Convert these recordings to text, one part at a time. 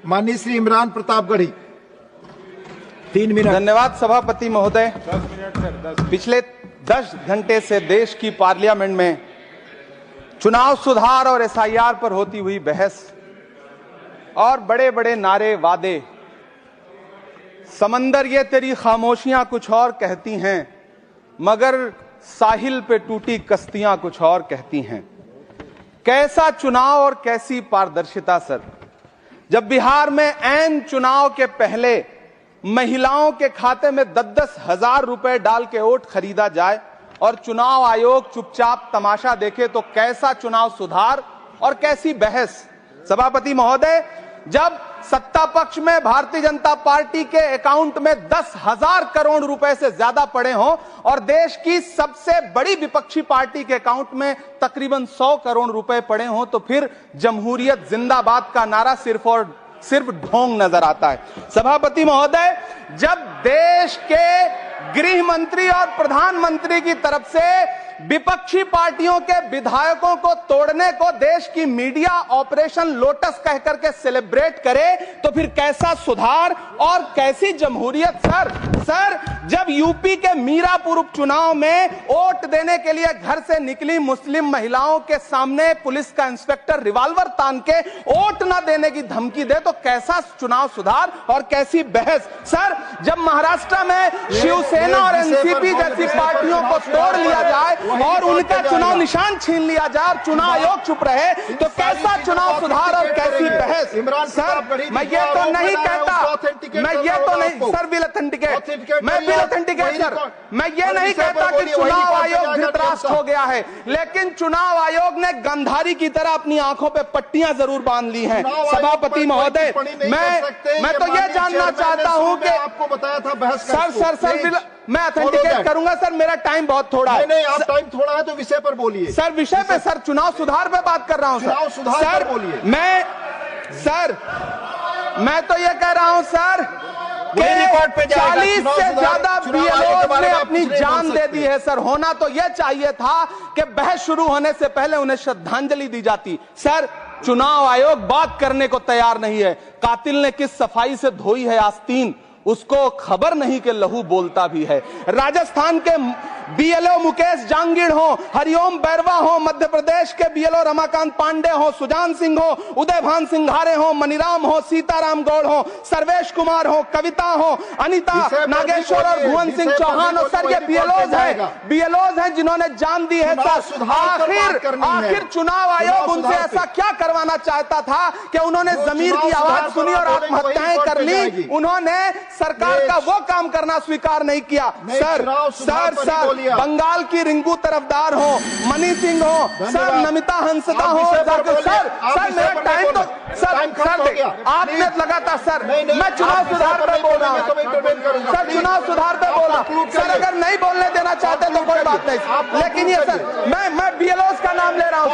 माननीय श्री इमरान प्रतापगढ़ी, 3 मिनट। धन्यवाद सभापति महोदय। पिछले 10 घंटे से देश की पार्लियामेंट में चुनाव सुधार और एसआईआर पर होती हुई बहस और बड़े बड़े नारे, वादे, समंदर ये तेरी खामोशियां कुछ और कहती हैं, मगर साहिल पे टूटी कश्तियां कुछ और कहती हैं। कैसा चुनाव और कैसी पारदर्शिता सर, जब बिहार में ऐन चुनाव के पहले महिलाओं के खाते में 10-10 हजार रुपए डाल के वोट खरीदा जाए और चुनाव आयोग चुपचाप तमाशा देखे, तो कैसा चुनाव सुधार और कैसी बहस। सभापति महोदय, जब सत्ता पक्ष में भारतीय जनता पार्टी के अकाउंट में 10,000 करोड़ रुपए से ज्यादा पड़े हों और देश की सबसे बड़ी विपक्षी पार्टी के अकाउंट में तकरीबन 100 करोड़ रुपए पड़े हों, तो फिर जमहूरियत जिंदाबाद का नारा सिर्फ और सिर्फ ढोंग नजर आता है। सभापति महोदय, जब देश के गृह मंत्री और प्रधानमंत्री की तरफ से विपक्षी पार्टियों के विधायकों को तोड़ने को देश की मीडिया ऑपरेशन लोटस कह करके सेलिब्रेट करे, तो फिर कैसा सुधार और कैसी जमहूरियत सर। जब यूपी के मीरापुर उपचुनाव में वोट देने के लिए घर से निकली मुस्लिम महिलाओं के सामने पुलिस का इंस्पेक्टर रिवॉल्वर तान के वोट न देने की धमकी दे, तो कैसा चुनाव सुधार और कैसी बहस सर। जब महाराष्ट्र में शिवसेना और एनसीपी जैसी पार्टियों को तोड़ लिया जाए और उनका चुनाव निशान छीन लिया जाए और चुनाव आयोग चुप रहे, तो कैसा चुनाव सुधार और कैसी बहस सर। मैं ये तो नहीं कहता, मैं ये तो नहीं सर, बिल ऑथेंटिकेट, मैं बिल ऑथेंटिकेट सर, मैं ये नहीं कहता कि चुनाव आयोग धृतराष्ट्र हो गया है, लेकिन चुनाव आयोग ने गंधारी की तरह अपनी आंखों पे पट्टियां जरूर बांध ली हैं। सभापति महोदय, मैं तो ये जानना चाहता हूं कि आपको बताया था बहस सर मैं ऑथेंटिकेट करूंगा सर, मेरा टाइम बहुत थोड़ा है। नहीं, आप टाइम थोड़ा है तो विषय पर बोलिए सर। विषय पे सर, चुनाव सुधार पे बात कर रहा हूं चुनाव सुधार सर। बोलिए। मैं तो ये कह रहा हूं सर कि 40 से ज्यादा बीएलओ ने अपनी जान दे दी है सर। होना तो यह चाहिए था कि बहस शुरू होने से पहले उन्हें श्रद्धांजलि दी जाती। सर, चुनाव आयोग बात करने को तैयार नहीं है। कातिल ने किस सफाई से धोई है आस्तीन, उसको खबर नहीं कि लहू बोलता भी है। राजस्थान के बीएलओ मुकेश जांगीड़ हो, हरिओम बैरवा हो, मध्य प्रदेश के बीएलओ रमाकांत पांडे हो, सुजान सिंह हो, उदयभान सिंघारे हो, मनीराम हो, सीताराम गौड़ हो, सर्वेश कुमार हो, कविता हो, अनिता नागेश्वर और भुवन सिंह चौहान हो। सर, ये बीएलओज हैं जिन्होंने जान दी है सर। आखिर चुनाव आयोग उनसे ऐसा क्या करवाना चाहता था कि उन्होंने जमीर की आवाज सुनी और आत्महत्याएं कर ली। उन्होंने सरकार का वो काम करना स्वीकार नहीं किया। सर बंगाल की रिंकू तरफदार हो, मनी सिंह हो, सर नमिता हंसदा हो, सर मेरा टाइम तो सर आपने लगातार सर, मैं चुनाव सुधार पे बोल रहा हूँ सर, चुनाव सुधार पे बोल रहा हूँ सर। अगर नहीं बोलने देना चाहते तो कोई बात नहीं, लेकिन ये सर मैं बीएलओस का नाम ले रहा हूँ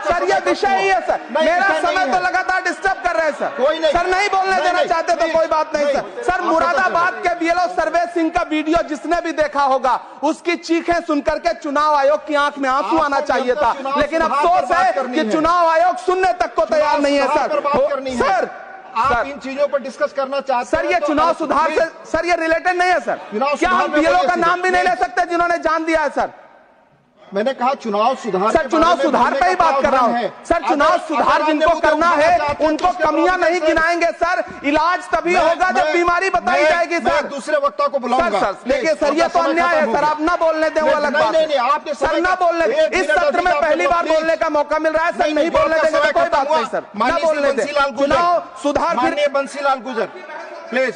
सर। ये विषय ही है सर, मेरा समय तो लगातार डिस्टर्ब कर रहे हैं सर। सर नहीं बोलने देना चाहते तो कोई बात नहीं सर। मुरादाबाद के बीएलओ सर्वेश सिंह का वीडियो जिसने भी देखा होगा, उसकी चीखें सुनकर के चुनाव आयोग की आंख में आंसू आना चाहिए था, लेकिन अफसोस है कि चुनाव आयोग सुनने तक को तैयार नहीं है सर। आप इन चीजों पर डिस्कस करना चाहते हैं सर, ये चुनाव सुधार से सर ये रिलेटेड नहीं है सर। क्या हम बीएलओ का नाम भी नहीं ले सकते जिन्होंने जान दिया है सर? मैंने कहा चुनाव सुधार सर, चुनाव सुधार पे ही बात कर रहा हूँ सर। चुनाव सुधार जिनको करना है उनको कमियां नहीं गिनाएंगे सर। इलाज तभी होगा जब बीमारी बताई जाएगी सर। दूसरे वक्ता को बुलाऊंगा सर। देखिए सर, ये तो अन्याय है सर, आप ना बोलने दें वो अलग बात है सर। ना बोलने, इस सत्र में पहली बार बोलने का मौका मिल रहा है सर, नहीं बोलने देंगे तो कोई बात नहीं सर, ना बोलने दें। चुनाव सुधार। बंसीलाल गुजर प्लीज।